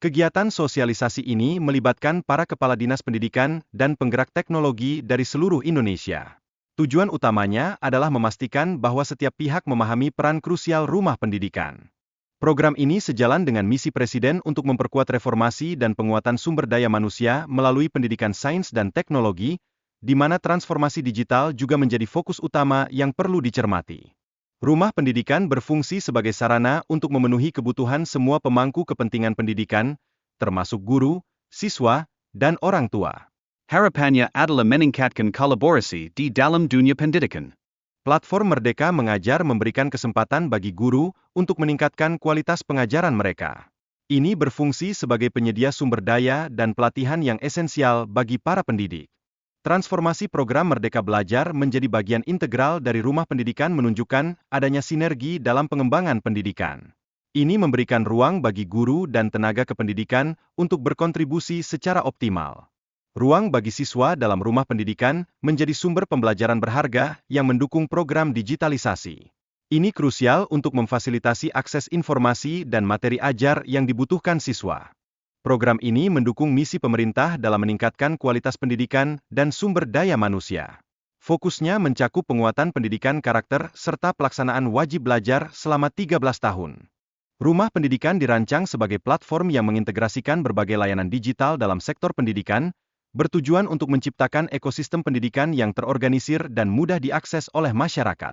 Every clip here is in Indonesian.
Kegiatan sosialisasi ini melibatkan para kepala dinas pendidikan dan penggerak teknologi dari seluruh Indonesia. Tujuan utamanya adalah memastikan bahwa setiap pihak memahami peran krusial rumah pendidikan. Program ini sejalan dengan misi Presiden untuk memperkuat reformasi dan penguatan sumber daya manusia melalui pendidikan sains dan teknologi, di mana transformasi digital juga menjadi fokus utama yang perlu dicermati. Rumah pendidikan berfungsi sebagai sarana untuk memenuhi kebutuhan semua pemangku kepentingan pendidikan, termasuk guru, siswa, dan orang tua. Harapannya adalah meningkatkan kolaborasi di dalam dunia pendidikan. Platform Merdeka Mengajar memberikan kesempatan bagi guru untuk meningkatkan kualitas pengajaran mereka. Ini berfungsi sebagai penyedia sumber daya dan pelatihan yang esensial bagi para pendidik. Transformasi program Merdeka Belajar menjadi bagian integral dari rumah pendidikan menunjukkan adanya sinergi dalam pengembangan pendidikan. Ini memberikan ruang bagi guru dan tenaga kependidikan untuk berkontribusi secara optimal. Ruang bagi siswa dalam rumah pendidikan menjadi sumber pembelajaran berharga yang mendukung program digitalisasi. Ini krusial untuk memfasilitasi akses informasi dan materi ajar yang dibutuhkan siswa. Program ini mendukung misi pemerintah dalam meningkatkan kualitas pendidikan dan sumber daya manusia. Fokusnya mencakup penguatan pendidikan karakter serta pelaksanaan wajib belajar selama 13 tahun. Rumah pendidikan dirancang sebagai platform yang mengintegrasikan berbagai layanan digital dalam sektor pendidikan, bertujuan untuk menciptakan ekosistem pendidikan yang terorganisir dan mudah diakses oleh masyarakat.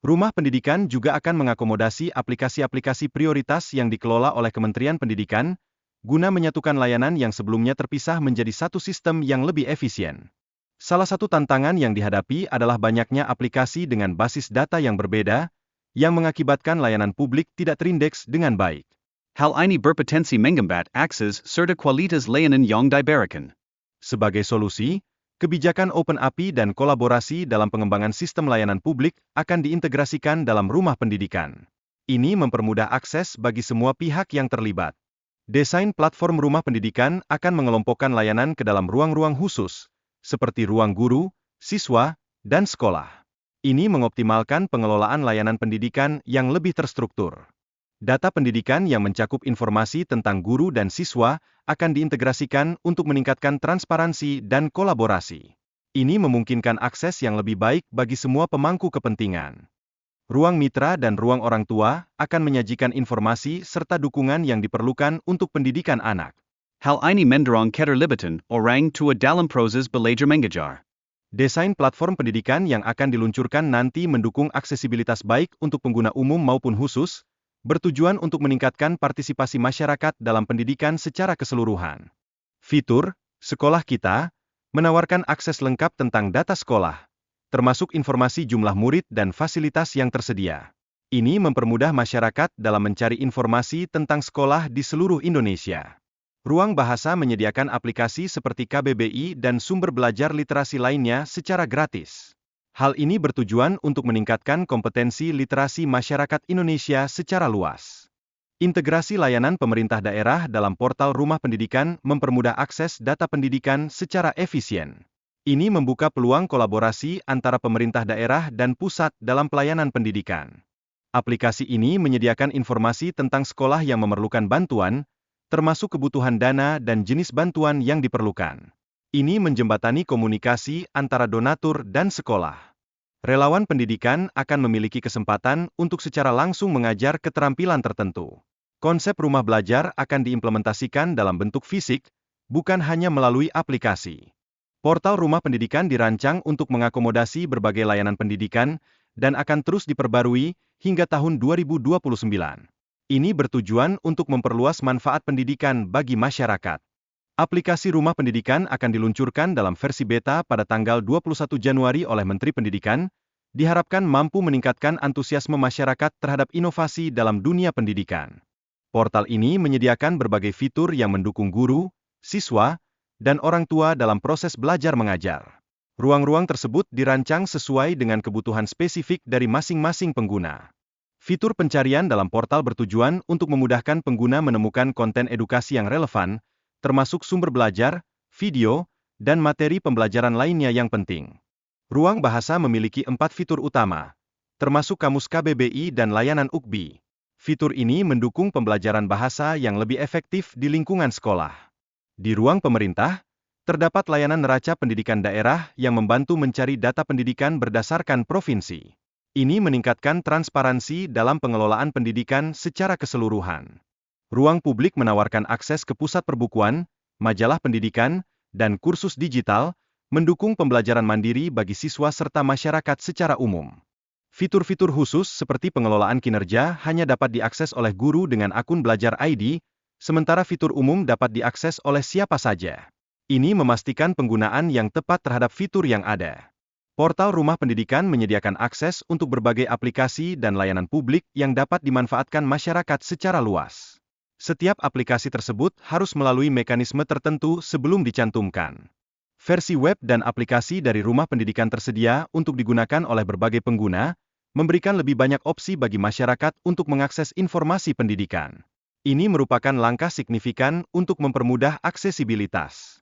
Rumah pendidikan juga akan mengakomodasi aplikasi-aplikasi prioritas yang dikelola oleh Kementerian Pendidikan, guna menyatukan layanan yang sebelumnya terpisah menjadi satu sistem yang lebih efisien. Salah satu tantangan yang dihadapi adalah banyaknya aplikasi dengan basis data yang berbeda, yang mengakibatkan layanan publik tidak terindeks dengan baik. Hal ini berpotensi menghambat akses serta kualitas layanan yang diberikan. Sebagai solusi, kebijakan Open API dan kolaborasi dalam pengembangan sistem layanan publik akan diintegrasikan dalam rumah pendidikan. Ini mempermudah akses bagi semua pihak yang terlibat. Desain platform rumah pendidikan akan mengelompokkan layanan ke dalam ruang-ruang khusus, seperti ruang guru, siswa, dan sekolah. Ini mengoptimalkan pengelolaan layanan pendidikan yang lebih terstruktur. Data pendidikan yang mencakup informasi tentang guru dan siswa akan diintegrasikan untuk meningkatkan transparansi dan kolaborasi. Ini memungkinkan akses yang lebih baik bagi semua pemangku kepentingan. Ruang mitra dan ruang orang tua akan menyajikan informasi serta dukungan yang diperlukan untuk pendidikan anak. Hal ini mendorong keterlibatan orang tua dalam proses belajar mengajar. Desain platform pendidikan yang akan diluncurkan nanti mendukung aksesibilitas baik untuk pengguna umum maupun khusus, bertujuan untuk meningkatkan partisipasi masyarakat dalam pendidikan secara keseluruhan. Fitur Sekolah Kita menawarkan akses lengkap tentang data sekolah, termasuk informasi jumlah murid dan fasilitas yang tersedia. Ini mempermudah masyarakat dalam mencari informasi tentang sekolah di seluruh Indonesia. Ruang Bahasa menyediakan aplikasi seperti KBBI dan sumber belajar literasi lainnya secara gratis. Hal ini bertujuan untuk meningkatkan kompetensi literasi masyarakat Indonesia secara luas. Integrasi layanan pemerintah daerah dalam portal rumah pendidikan mempermudah akses data pendidikan secara efisien. Ini membuka peluang kolaborasi antara pemerintah daerah dan pusat dalam pelayanan pendidikan. Aplikasi ini menyediakan informasi tentang sekolah yang memerlukan bantuan, termasuk kebutuhan dana dan jenis bantuan yang diperlukan. Ini menjembatani komunikasi antara donatur dan sekolah. Relawan pendidikan akan memiliki kesempatan untuk secara langsung mengajar keterampilan tertentu. Konsep rumah belajar akan diimplementasikan dalam bentuk fisik, bukan hanya melalui aplikasi. Portal rumah pendidikan dirancang untuk mengakomodasi berbagai layanan pendidikan, dan akan terus diperbarui hingga tahun 2029. Ini bertujuan untuk memperluas manfaat pendidikan bagi masyarakat. Aplikasi rumah pendidikan akan diluncurkan dalam versi beta pada tanggal 21 Januari oleh Menteri Pendidikan, diharapkan mampu meningkatkan antusiasme masyarakat terhadap inovasi dalam dunia pendidikan. Portal ini menyediakan berbagai fitur yang mendukung guru, siswa, dan orang tua dalam proses belajar mengajar. Ruang-ruang tersebut dirancang sesuai dengan kebutuhan spesifik dari masing-masing pengguna. Fitur pencarian dalam portal bertujuan untuk memudahkan pengguna menemukan konten edukasi yang relevan, termasuk sumber belajar, video, dan materi pembelajaran lainnya yang penting. Ruang bahasa memiliki 4 fitur utama, termasuk kamus KBBI dan layanan UKBI. Fitur ini mendukung pembelajaran bahasa yang lebih efektif di lingkungan sekolah. Di ruang pemerintah, terdapat layanan neraca pendidikan daerah yang membantu mencari data pendidikan berdasarkan provinsi. Ini meningkatkan transparansi dalam pengelolaan pendidikan secara keseluruhan. Ruang publik menawarkan akses ke pusat perbukuan, majalah pendidikan, dan kursus digital, mendukung pembelajaran mandiri bagi siswa serta masyarakat secara umum. Fitur-fitur khusus seperti pengelolaan kinerja hanya dapat diakses oleh guru dengan akun Belajar ID, sementara fitur umum dapat diakses oleh siapa saja. Ini memastikan penggunaan yang tepat terhadap fitur yang ada. Portal Rumah Pendidikan menyediakan akses untuk berbagai aplikasi dan layanan publik yang dapat dimanfaatkan masyarakat secara luas. Setiap aplikasi tersebut harus melalui mekanisme tertentu sebelum dicantumkan. Versi web dan aplikasi dari Rumah Pendidikan tersedia untuk digunakan oleh berbagai pengguna, memberikan lebih banyak opsi bagi masyarakat untuk mengakses informasi pendidikan. Ini merupakan langkah signifikan untuk mempermudah aksesibilitas.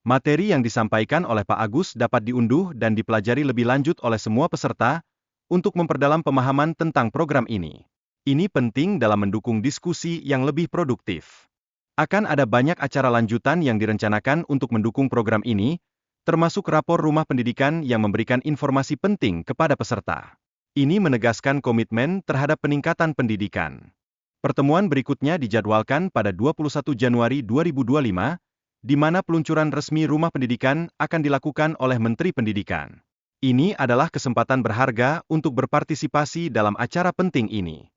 Materi yang disampaikan oleh Pak Agus dapat diunduh dan dipelajari lebih lanjut oleh semua peserta untuk memperdalam pemahaman tentang program ini. Ini penting dalam mendukung diskusi yang lebih produktif. Akan ada banyak acara lanjutan yang direncanakan untuk mendukung program ini, termasuk rapor Rumah Pendidikan yang memberikan informasi penting kepada peserta. Ini menegaskan komitmen terhadap peningkatan pendidikan. Pertemuan berikutnya dijadwalkan pada 21 Januari 2025, di mana peluncuran resmi Rumah Pendidikan akan dilakukan oleh Menteri Pendidikan. Ini adalah kesempatan berharga untuk berpartisipasi dalam acara penting ini.